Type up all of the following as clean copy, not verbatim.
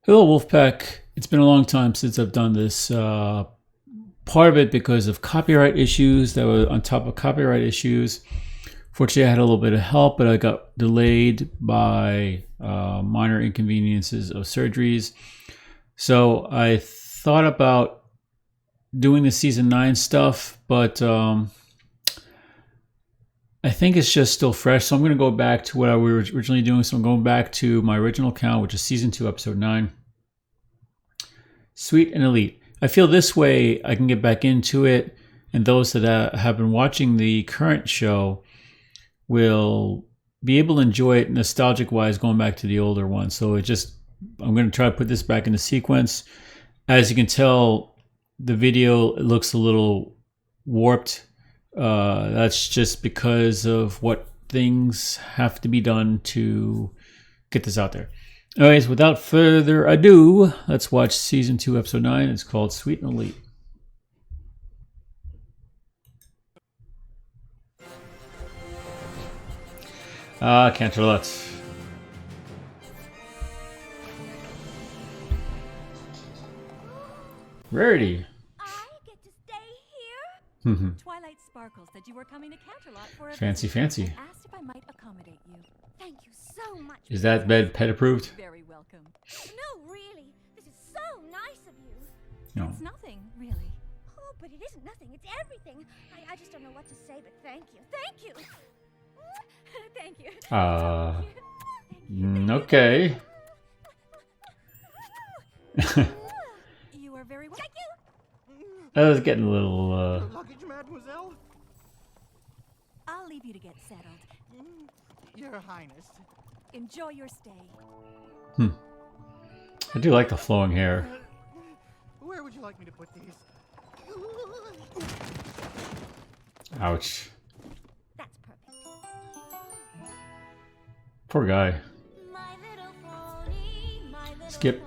Hello, Wolfpack. It's been a long time since I've done this. Part of it because of copyright issues that were on top of copyright issues. Fortunately, I had a little bit of help, but I got delayed by minor inconveniences of surgeries. So I thought about doing the season 9 stuff, but I think it's just still fresh. So I'm going to go back to what I was originally doing. So I'm going back to my original account, which is season 2, episode 9. Sweet and Elite. I feel this way I can get back into it, and those that have been watching the current show will be able to enjoy it nostalgic wise going back to the older one. So I'm going to try to put this back into sequence. As you can tell, the video looks a little warped. That's just because of what things have to be done to get this out there. Anyways, without further ado, let's watch season 2, episode 9. It's called Sweet and Elite. Canterlot. Rarity. I get to stay here? Twilight sparkles that you were coming to Canterlot for a Fancy, visit. fancy. I asked if I might accommodate you. Thank you so much. Is that bed pet approved? Very welcome. No, really. This is so nice of you. No. It's nothing, really. Oh, but it isn't nothing. It's everything. I just don't know what to say, but thank you. Thank you. Thank you. Okay. You are very welcome. Thank you. I was getting a little, Luggage, mademoiselle? I'll leave you to get settled. Your Highness. Enjoy your stay. I do like the flowing hair. Where would you like me to put these? Ouch. That's perfect. Poor guy. My little pony, my little Skip.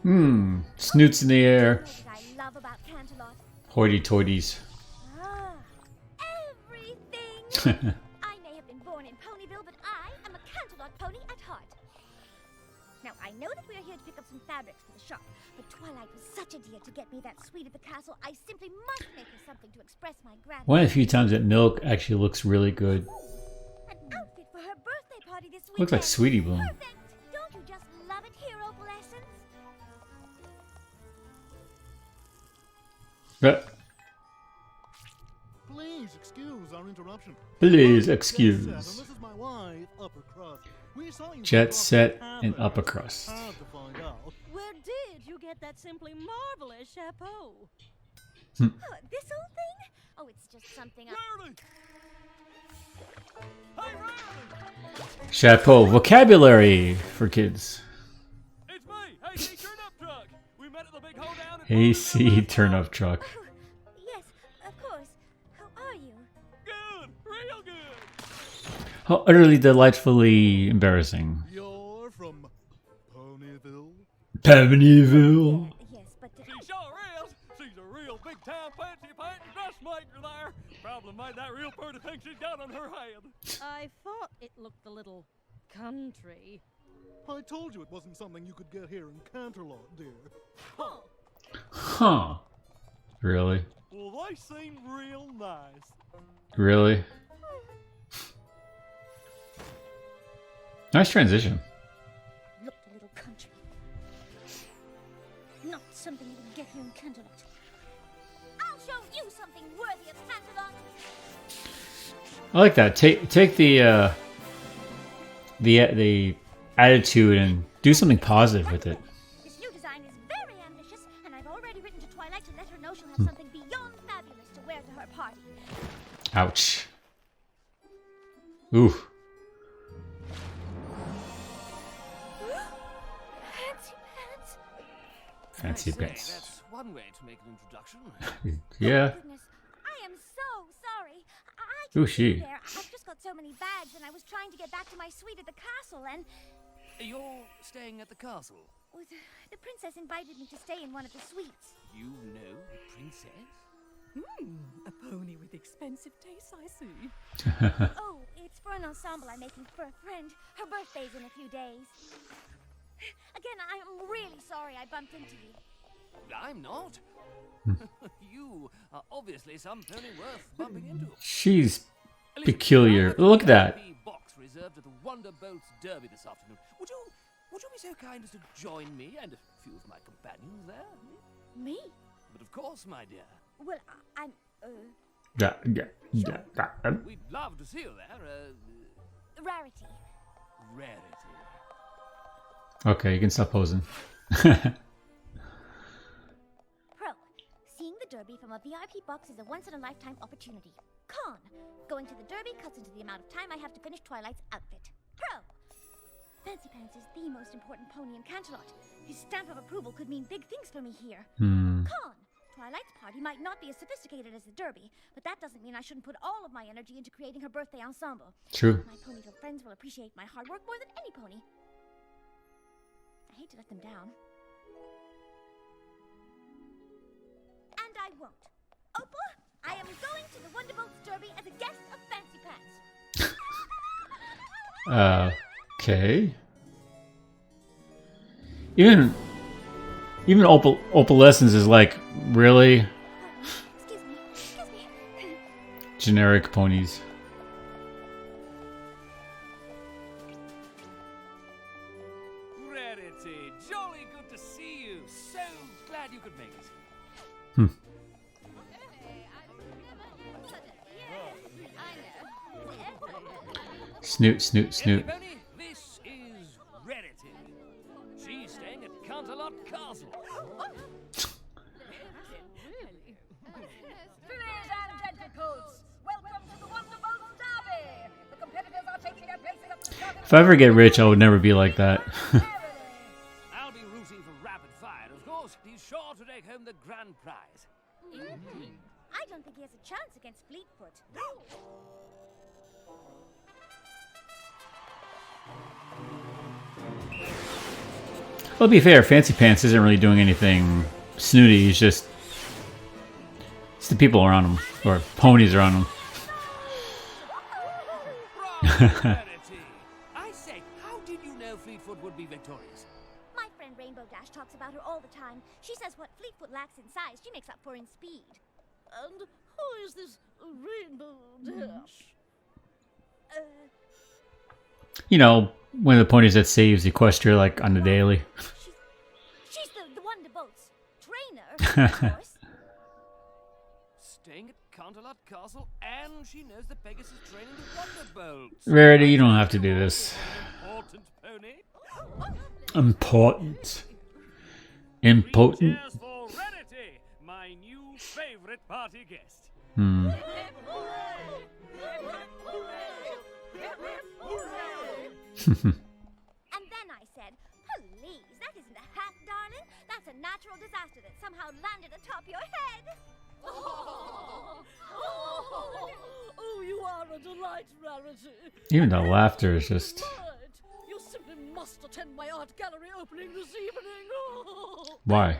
pony. Snoots in the air. What I love about Canterlot. Hoity-toities. Everything. I may have been born in Ponyville, but I am a Canterlot pony at heart. Now, I know that we are here to pick up some fabrics for the shop, but Twilight was such a dear to get me that suite at the castle. I simply must make her something to express my gratitude. One of the few times that Milk actually looks really good. An outfit for her birthday party this weekend. Looks like Sweetie Bloom. Perfect. Don't you just love it, Hero Blessings? Please excuse our interruption. Please Jet excuse. Set, and this is my wife, Upper Crust. We saw you Jet across Set the and tavern. Upper Crust. Hard to find out. Where did you get that simply marvelous chapeau? Oh, this old thing? Oh, it's just something I... Rarity! Hey, Rarity! Chapeau. Vocabulary for kids. It's me, AC Turn-Up Truck. We met at the big hoedown at AC turn-up truck. Oh, yes, of course. How are you? Good, real good. How utterly delightfully embarrassing. You're from Ponyville? Pavneyville. Yes, but... She sure is. She's a real big-time fancy-pants dressmaker there. Probably made that real pretty thing she's got on her head. I thought it looked a little country. I told you it wasn't something you could get here in Canterlot, dear. Huh. Huh. Really? Well, they seem real nice. Really? Nice transition. Looked a little country. Not something you can get here in Canterlot. I'll show you something worthy of Canterlot. I like that. Take the attitude and do something positive with it. This new design is very ambitious, and I've already written to Twilight to let her know she'll have something beyond fabulous to wear to her party. Ouch. Ooh. Fancy pants. Fancy I say, bits. That's one way to make an introduction. Yeah. Goodness, I am so sorry. I Who's can't she? be there. I've just got so many bags, and I was trying to get back to my suite at the castle, and You're staying at the castle. the princess invited me to stay in one of the suites. You know the princess? A pony with expensive tastes, I see. Oh, it's for an ensemble I'm making for a friend. Her birthday's in a few days. Again, I'm really sorry I bumped into you. I'm not. You are obviously some pony worth bumping into. She's peculiar. Look at that. MLP box reserved at the Wonderbolts Derby this afternoon. Would you be so kind as to join me and a few of my companions there? Me? But of course, my dear. Well, I'm, We'd love to see you there. Rarity. Rarity. Okay, you can stop posing. Pro. Seeing the Derby from a VIP box is a once-in-a-lifetime opportunity. Con. Going to the Derby cuts into the amount of time I have to finish Twilight's outfit. Pro. Fancy Pants is the most important pony in Canterlot. His stamp of approval could mean big things for me here. Con. Twilight's party might not be as sophisticated as the Derby, but that doesn't mean I shouldn't put all of my energy into creating her birthday ensemble. True. My Ponyville friends will appreciate my hard work more than any pony. I hate to let them down. And I won't. Opal, I am going to the Wonderbolts Derby as a guest of Fancy Pants. Okay. Even Opalescence is like, really? Excuse me. Generic ponies. Rarity, jolly good to see you. So glad you could make it. Snoot, snoot, snoot. Everybody, this is Rarity. She's staying at Canterlot Castle. Fillies and tentacles, welcome to the Wonderbolts Derby. The competitors are taking their places at the starting If I ever get rich, I would never be like that. I'll be rooting for Rapid Fire, of course. He's sure to take home the grand prize. I don't think he has a chance against Fleetfoot. Well, to be fair, Fancy Pants isn't really doing anything snooty. He's just... It's the people around him. Or ponies around him. Bravo, Rarity. I say, how did you know Fleetfoot would be victorious? My friend Rainbow Dash talks about her all the time. She says what Fleetfoot lacks in size, she makes up for in speed. And who is this Rainbow Dash? You know, one of the ponies that saves Equestria, like, on the daily. She's the Wonderbolts trainer, of course. Staying at Canterlot Castle, and she knows that Pegasus is training the Wonderbolts. Rarity, you don't have to do this. Important pony. Important. Impotent. Cheers for Rarity, my new favorite party guest. And then I said, please, that isn't a hat, darling. That's a natural disaster that somehow landed atop your head. Oh, you are a delight, Rarity. Even the laughter is just... Right. You simply must attend my art gallery opening this evening. Why?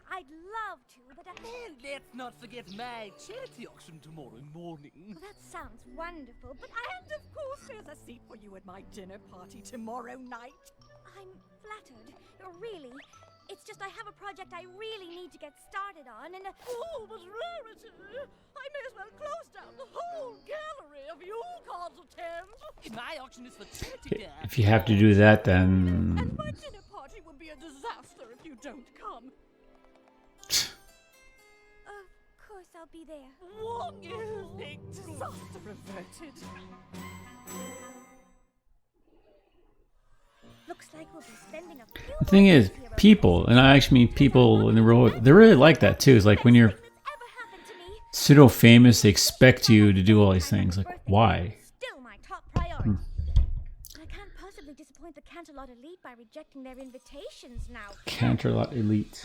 I'd love to, but And let's not forget my charity auction tomorrow morning. well, that sounds wonderful, but And of course, there's a seat for you at my dinner party tomorrow night. I'm flattered. Really. It's just I have a project I really need to get started on, and Oh, but Rarity, I may as well close down the whole gallery if you can't attend. My auction is for charity, dear. If you have to do that, then... And my dinner party would be a disaster if you don't come. of course I'll be there. Wonderful. Disaster averted. Looks like we'll be spending a few The thing is, people, and I actually mean people in the road, they're really like that too. It's like when you're ever happened to me. pseudo famous, they expect you to do all these things. Like, why? Still my top priority. I can't possibly disappoint the Canterlot elite by rejecting their invitations now. Canterlot Elite.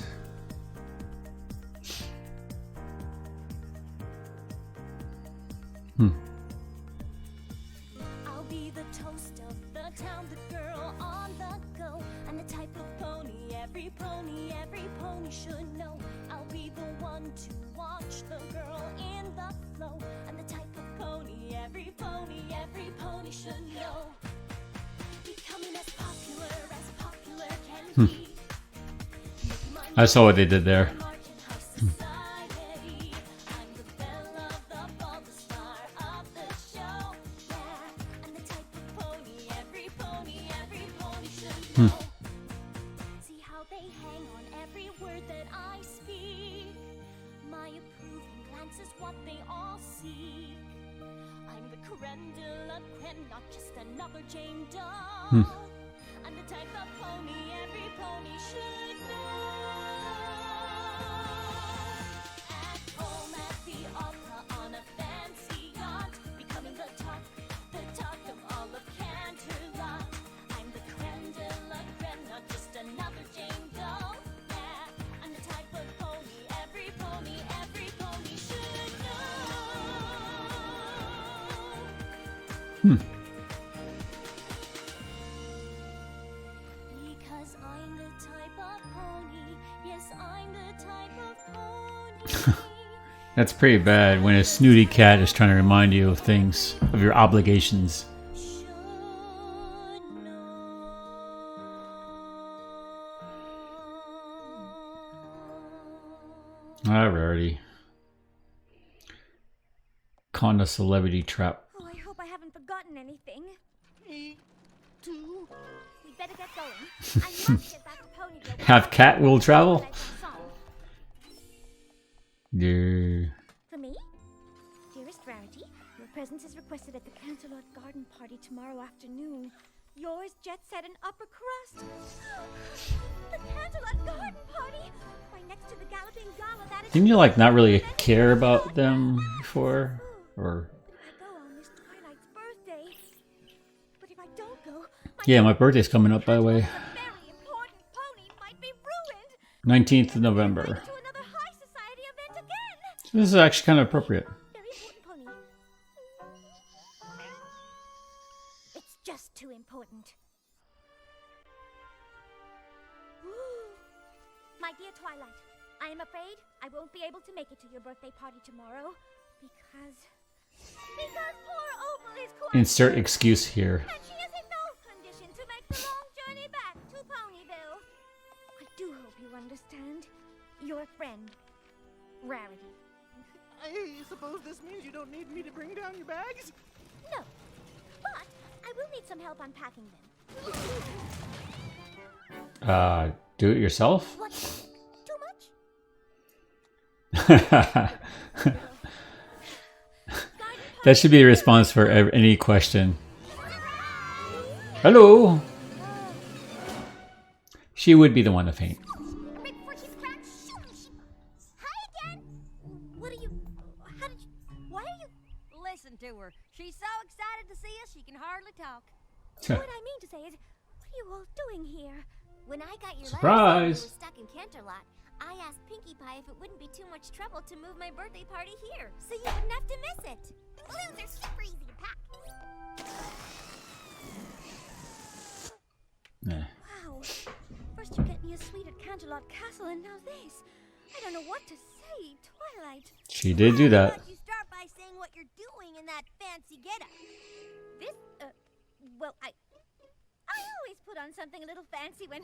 I'll be the toast of the town, the girl on the go. I'm the type of pony every pony should know. I'll be the one to watch the girl should know. Becoming as popular can be. I saw what they did there. Marching high society. I'm the belle of the ball, the star of the show. Yeah, I'm the type of pony every pony should know. See how they hang on every word that I speak. My approving glance is what they all seek. I'm the creme de la creme, not just another Jane Doe. I'm the type of pony every pony should know. At home at the opera on a fancy yacht, becoming the talk of all of Canterlot. I'm the creme de la creme, not just another Jane Doe. Yeah, I'm the type of pony every pony should know. Because I'm the type of pony. Yes, I'm the type of pony. That's pretty bad when a snooty cat is trying to remind you of things, of your obligations. Should know. Ah, Rarity. Conda celebrity trap. Oh, I hope I haven't forgotten anything. Me too. We'd better get going. I must get back to Ponyville. Have cat will travel? Like the song. Yeah. For me? Dearest Rarity, your presence is requested at the Canterlot Garden Party tomorrow afternoon. Yours, Jet Set and Upper Crust. The Canterlot Garden Party! Right next to the Galloping Gala, that is... Didn't you like not really care about them before? Or But if I go on this Twilight's birthday... But if I don't go... yeah, my birthday's coming up, by the way. A very important pony might be ruined! 19th of November. To another high society event again! This is actually kind of appropriate. Very important pony. It's just too important. My dear Twilight, I am afraid I won't be able to make it to your birthday party tomorrow because poor Opal is quite Insert sick, excuse here. and she is in no condition to make the long journey back to Ponyville. I do hope you understand. Your friend, Rarity. I suppose this means you don't need me to bring down your bags? No, but I will need some help unpacking them. Do it yourself? What? Too much? That should be a response for any question. Hello. She would be the one to faint. Right before she's cracked. Hi again. What are you? How did you? Why are you? Listen to her. She's so excited to see us, she can hardly talk. What I mean to say is, what are you all doing here? When I got your Surprise! letter saying you were stuck in Canterlot, I asked Pinkie Pie if it wouldn't be too much trouble to move my birthday party here, so you wouldn't have to miss it. Balloons are super easy to pack. Nah. Wow. First you get me a suite at Canterlot Castle, and now this. I don't know what to say, Twilight. She did do that. Why don't you start by saying what you're doing in that fancy getup? This, well, I always put on something a little fancy when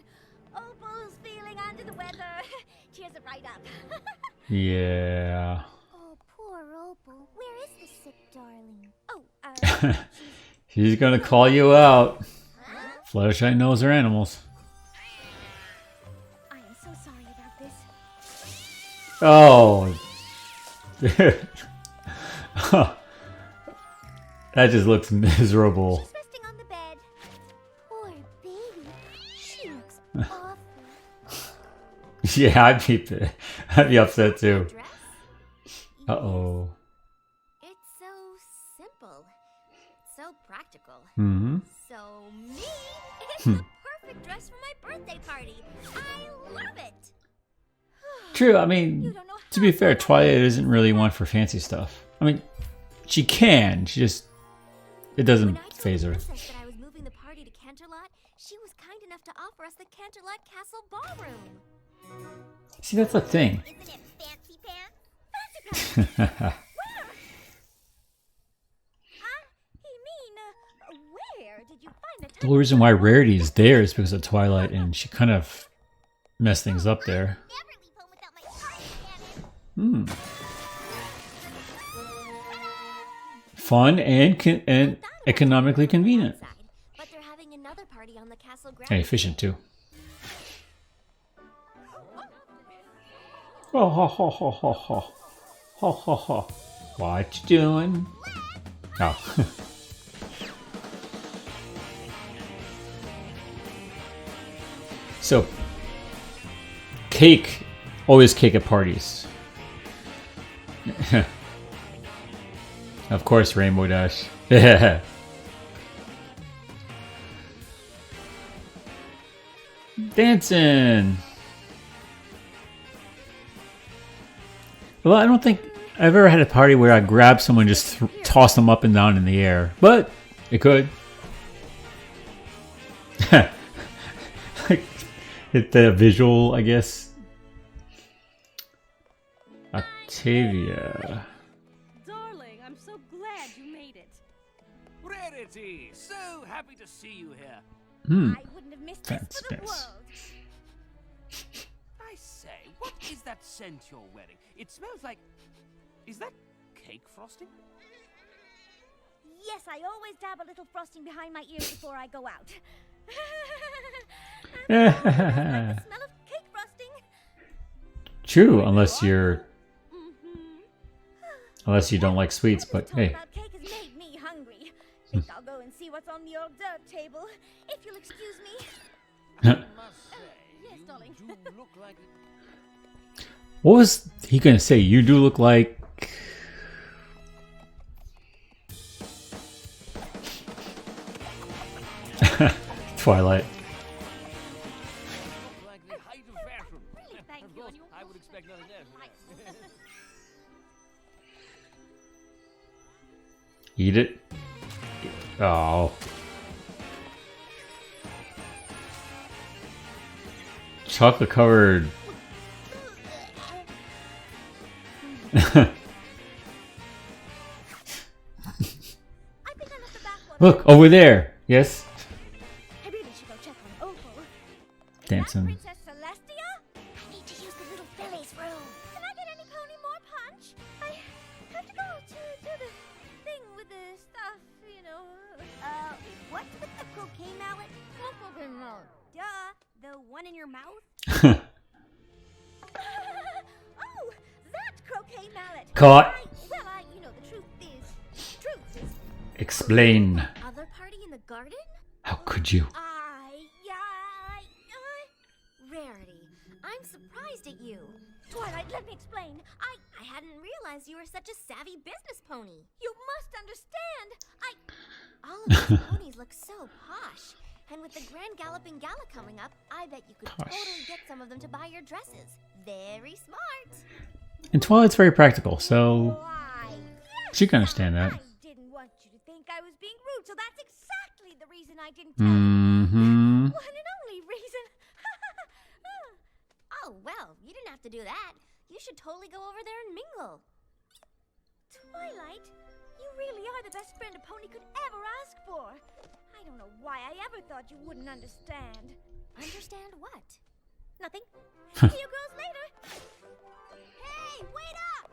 Opal's feeling under the weather. Cheers it right up. Yeah. Oh, poor Opal. Where is the sick darling? Oh, She's gonna call you out. Fluttershy knows her animals. I am so sorry about this. Oh. That just looks miserable. She's resting on the bed. Poor baby. She looks awful. Yeah, I'd be upset too. Dress? Uh-oh. It's so simple. So practical. Mm-hmm. So me, it's the perfect dress for my birthday party. I love it. True, I mean, You don't know to be fair, Twilight isn't really one for fancy stuff. I mean, she can, she just, it doesn't When I told phase the her. princess that I was moving the party to Canterlot, she was kind enough to offer us the Canterlot Castle Ballroom. See, that's the thing. Isn't it fancy pants? Fancy pants? You mean, The whole reason why Rarity is there is because of Twilight, and she kind of messed things up there. Never leave home without my party cannon. Fun and economically convenient. Outside, but they're having another party on the castle grounds. And efficient too. Oh, ho, ho, ho, ho, ho. Ho, ho, ho. What you doing? Oh. So, cake. Always cake at parties. Of course, Rainbow Dash. Dancing. Well, I don't think I've ever had a party where I grabbed someone and just toss them up and down in the air, but it could. It's the visual, I guess. Octavia. Darling, I'm so glad you made it. Rarity, so happy to see you here. I wouldn't have missed this Fancy for the pants. world. I say, what is that scent you're wearing? It smells like... Is that cake frosting? Yes, I always dab a little frosting behind my ears before I go out. Like the smell of cake frosting. True, unless you don't like sweets, All this but talk hey. about cake has made me hungry. Think I'll go and see what's on the hors d'oeuvre table, if you'll excuse me. I must say, yes, you darling. do look like... What was he gonna say? You do look like... Twilight. like the height of fashion. Really, thank Of you. course, And you I would expect nothing less. Eat it. Oh. Chocolate covered. I think I left the back one. Look, over there. Yes. I really should go check on Opal. Is Dancing. that Princess Celestia? I need to use the little filly's room. Can I get any pony more punch? I have to go to do the thing with the stuff, you know. What's with the croquet mallet? What croquet mallet? Duh, the one in your mouth? Oh, that croquet mallet. Caught. You know, the truth is, Explain. Other party in the garden? How could you? Rarity, I'm surprised at you. Twilight, let me explain. I hadn't realized you were such a savvy business pony. You must understand. All of these ponies look so posh. And with the Grand Galloping Gala coming up, I bet you could Posh. totally get some of them to buy your dresses. Very smart. And Twilight's very practical, so Why, yes, she can understand that. I didn't want you to think I was being rude, so that's exactly the reason I didn't tell you. Mm-hmm. One and only reason. Oh, well, you didn't have to do that. You should totally go over there and mingle. Twilight, you really are the best friend a pony could ever ask for. I don't know why I ever thought you wouldn't understand. Understand what? Nothing. See you girls later. Hey, wait up!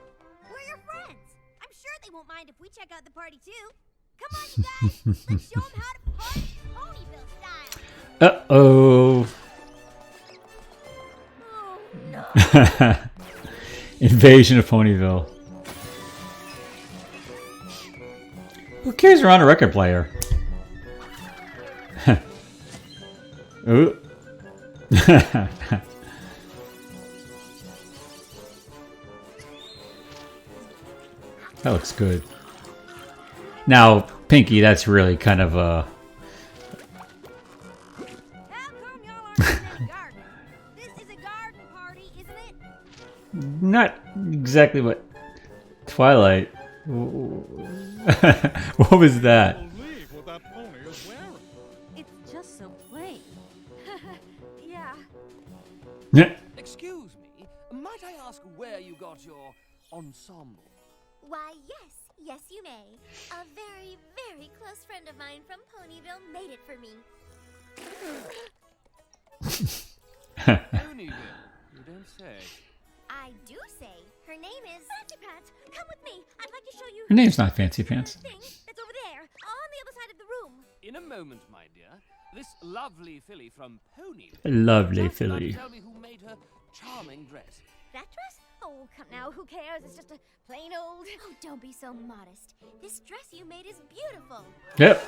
We're your friends. I'm sure they won't mind if we check out the party too. Come on, you guys. Let's show them how to party Ponyville style. Uh-oh. Oh, no. Invasion of Ponyville. Who carries around a record player? Ooh. That looks good. Now, Pinky, that's really kind of How come y'all aren't in the garden? This is a garden party, isn't it? not exactly what Twilight. What was that? Believe what that pony is wearing. It's just so plain. Yeah. Excuse me, might I ask where you got your ensemble? Why, yes. Yes, you may. A very, very close friend of mine from Ponyville made it for me. Ponyville, you don't say. I do say. Her name is Fancy Pants, come with me. I'd like to show you Her name's not Fancy Pants. the thing that's over there, on the other side of the room. In a moment, my dear. This lovely filly from Ponyville. Lovely just about to filly. Tell me who made her charming dress. That dress? Oh, come now, who cares? It's just a plain old... Oh, don't be so modest. This dress you made is beautiful. Yep.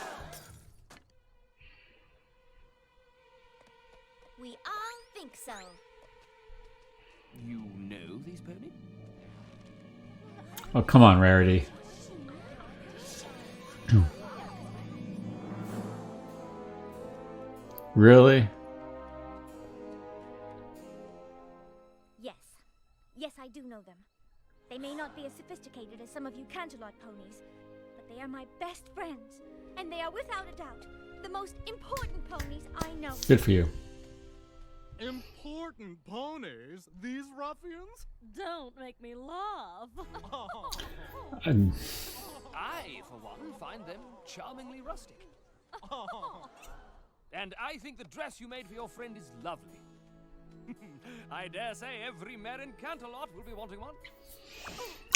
We all think so. You know these ponies? Oh, come on, Rarity. Really? Yes. Yes, I do know them. They may not be as sophisticated as some of you Canterlot ponies, but they are my best friends, and they are without a doubt the most important ponies I know. Good for you. Important ponies? These ruffians? Don't make me laugh. Um, I, for one, find them charmingly rustic. And I think the dress you made for your friend is lovely. I dare say every mare in Canterlot will be wanting one.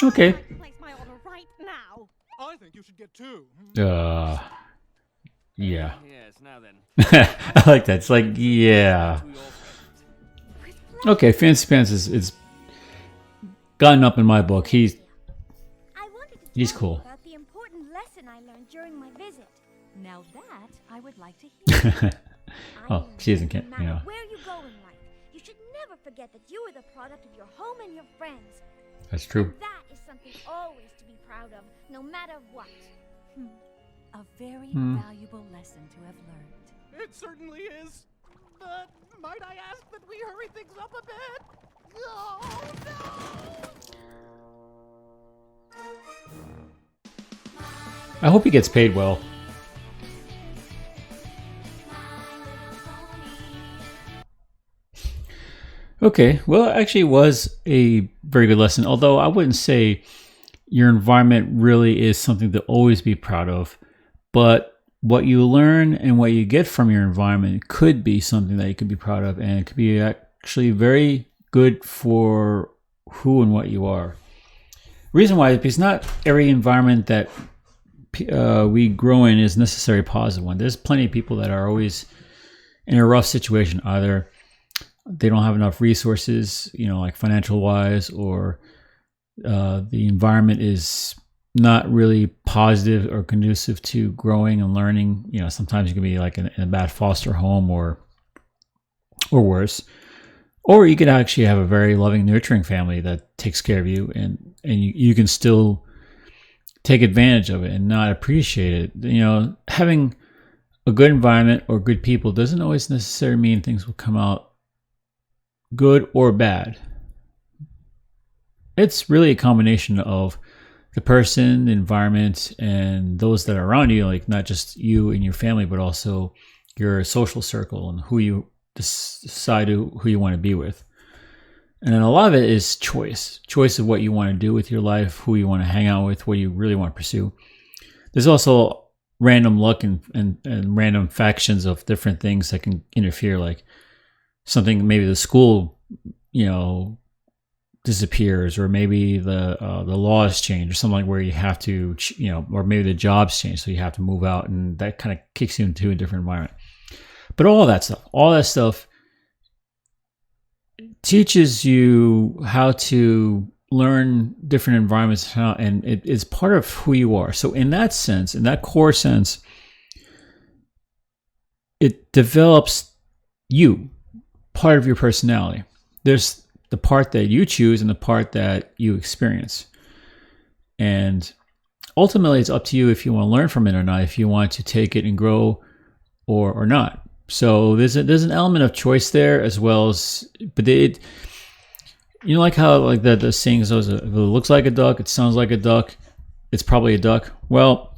okay. I'd like to place my order right now. I think you should get two. Yeah. Yes, now then. I like that. It's like, yeah. To your friend. Okay, Fancy Pants is gotten up in my book. I wanted to He's tell cool. you about the important lesson I learned during my visit. Now that I would like to hear. Oh, she isn't, No matter you know. where you go in life, you should never forget that you are the product of your home and your friends. That's true. And that is something always to be proud of, no matter what. A very valuable lesson to have learned. It certainly is. But might I ask that we hurry things up a bit? Oh, no! I hope he gets paid well. Okay, well, it actually was a very good lesson, although I wouldn't say your environment really is something to always be proud of, but what you learn and what you get from your environment could be something that you could be proud of, and it could be actually very good for who and what you are. Reason why is because not every environment that we grow in is necessarily a positive one. There's plenty of people that are always in a rough situation, either they don't have enough resources, you know, like financial wise, or the environment is not really positive or conducive to growing and learning. You know, sometimes you can be like in a bad foster home or worse. Or you could actually have a very loving, nurturing family that takes care of you, and you can still take advantage of it and not appreciate it. You know, having a good environment or good people doesn't always necessarily mean things will come out good or bad. It's really a combination of the person, the environment, and those that are around you, like not just you and your family, but also your social circle and who you decide who you want to be with. And then a lot of it is choice of what you want to do with your life, who you want to hang out with, what you really want to pursue. There's also random luck and random factions of different things that can interfere, like something, maybe the school, you know, disappears, or maybe the laws change, or something like where you have to, you know, or maybe the jobs change, so you have to move out, and that kind of kicks you into a different environment. But all that stuff teaches you how to learn different environments, and it's part of who you are. So in that sense, in that core sense, it develops you, part of your personality. There's the part that you choose and the part that you experience. And ultimately, it's up to you if you want to learn from it or not, if you want to take it and grow or not. So there's an element of choice there, as well as, but you know, like how like the saying goes, if it looks like a duck, it sounds like a duck, it's probably a duck. Well,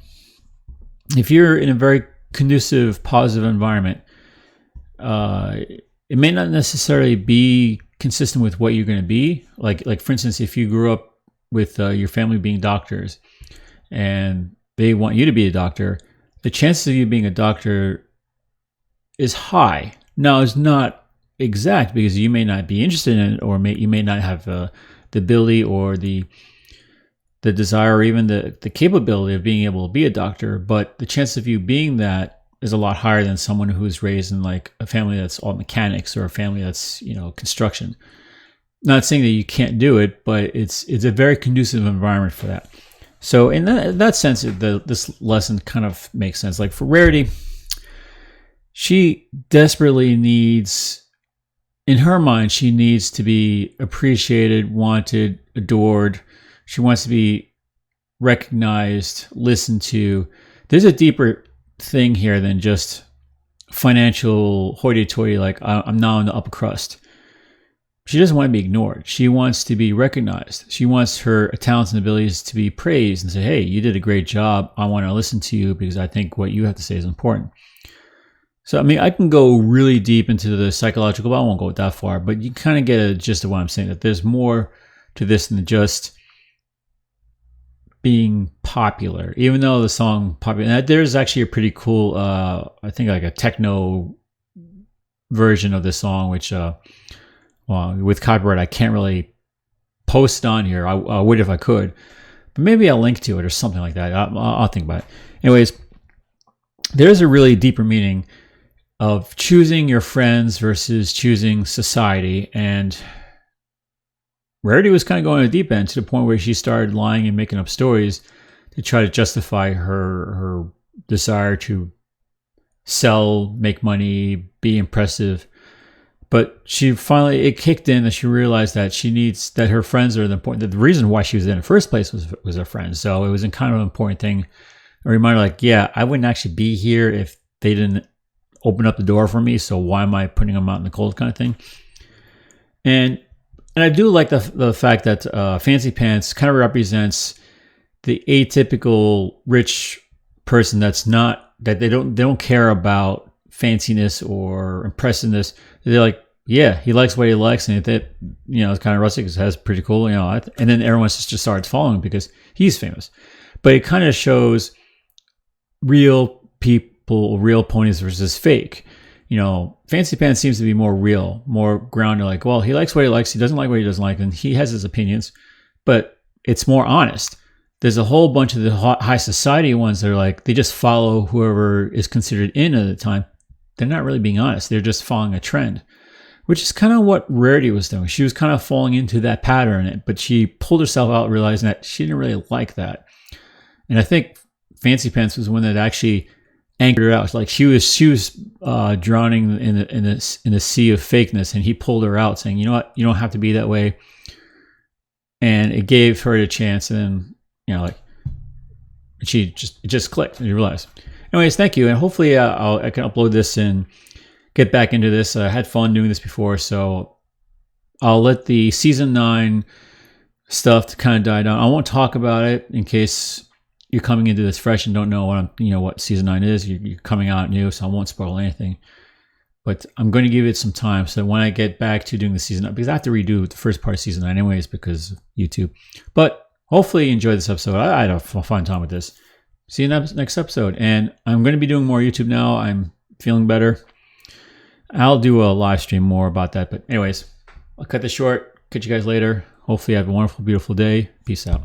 if you're in a very conducive, positive environment, it may not necessarily be consistent with what you're going to be. Like for instance, if you grew up with your family being doctors, and they want you to be a doctor, the chances of you being a doctor is high. Now, it's not exact because you may not be interested in it, or you may not have the ability or the desire, or even the capability of being able to be a doctor. But the chance of you being that is a lot higher than someone who's raised in like a family that's all mechanics, or a family that's, construction. Not saying that you can't do it, but it's a very conducive environment for that. So in that sense, this lesson kind of makes sense. Like for Rarity, she desperately needs, in her mind, she needs to be appreciated, wanted, adored. She wants to be recognized, listened to. There's a deeper thing here than just financial hoity-toity, like I'm now in the upper crust. She doesn't want to be ignored. She wants to be recognized. She wants her talents and abilities to be praised and say, hey, you did a great job. I want to listen to you because I think what you have to say is important. So, I mean, I can go really deep into the psychological, but I won't go that far. But you kind of get a gist of what I'm saying, that there's more to this than just being popular. Even though the song popular, there's actually a pretty cool, I think like a techno version of this song, which, well, with copyright, I can't really post on here. I would if I could, but maybe I'll link to it or something like that. I'll think about it. Anyways, there's a really deeper meaning of choosing your friends versus choosing society. And Rarity was kind of going to the deep end to the point where she started lying and making up stories to try to justify her desire to sell, make money, be impressive. But it kicked in that she realized that that her friends are the important, that the reason why she was in the first place was her friends. So it was kind of an important thing. A reminder, like, yeah, I wouldn't actually be here if they didn't open up the door for me. So why am I putting them out in the cold, kind of thing? And I do like the fact that Fancy Pants kind of represents the atypical rich person that they don't care about fanciness or impressiveness. They're like, yeah, he likes what he likes, and it's kind of rustic. It's pretty cool, and then everyone just starts following because he's famous. But it kind of shows real people, real ponies versus fake. Fancy Pants seems to be more real, more grounded. Like, well, he likes what he likes, he doesn't like what he doesn't like, and he has his opinions, but it's more honest. There's a whole bunch of the high society ones that are like, they just follow whoever is considered in at the time. They're not really being honest. They're just following a trend, which is kind of what Rarity was doing. She was kind of falling into that pattern, but she pulled herself out, realizing that she didn't really like that. And I think Fancy Pants was one that actually anchored her out. Like she was drowning in a sea of fakeness, and he pulled her out, saying, "You know what? You don't have to be that way." And it gave her a chance, and then it just clicked, and you realized. Anyways, thank you, and hopefully I can upload this and get back into this. I had fun doing this before, so I'll let the season 9 stuff to kind of die down. I won't talk about it in case you're coming into this fresh and don't know what season 9 is. You're coming out new, so I won't spoil anything. But I'm going to give it some time, so when I get back to doing the season 9, because I have to redo the first part of season 9 anyways because of YouTube. But hopefully you enjoyed this episode. I had a fun time with this. See you next episode. And I'm going to be doing more YouTube now. I'm feeling better. I'll do a live stream more about that. But anyways, I'll cut this short. Catch you guys later. Hopefully you have a wonderful, beautiful day. Peace out.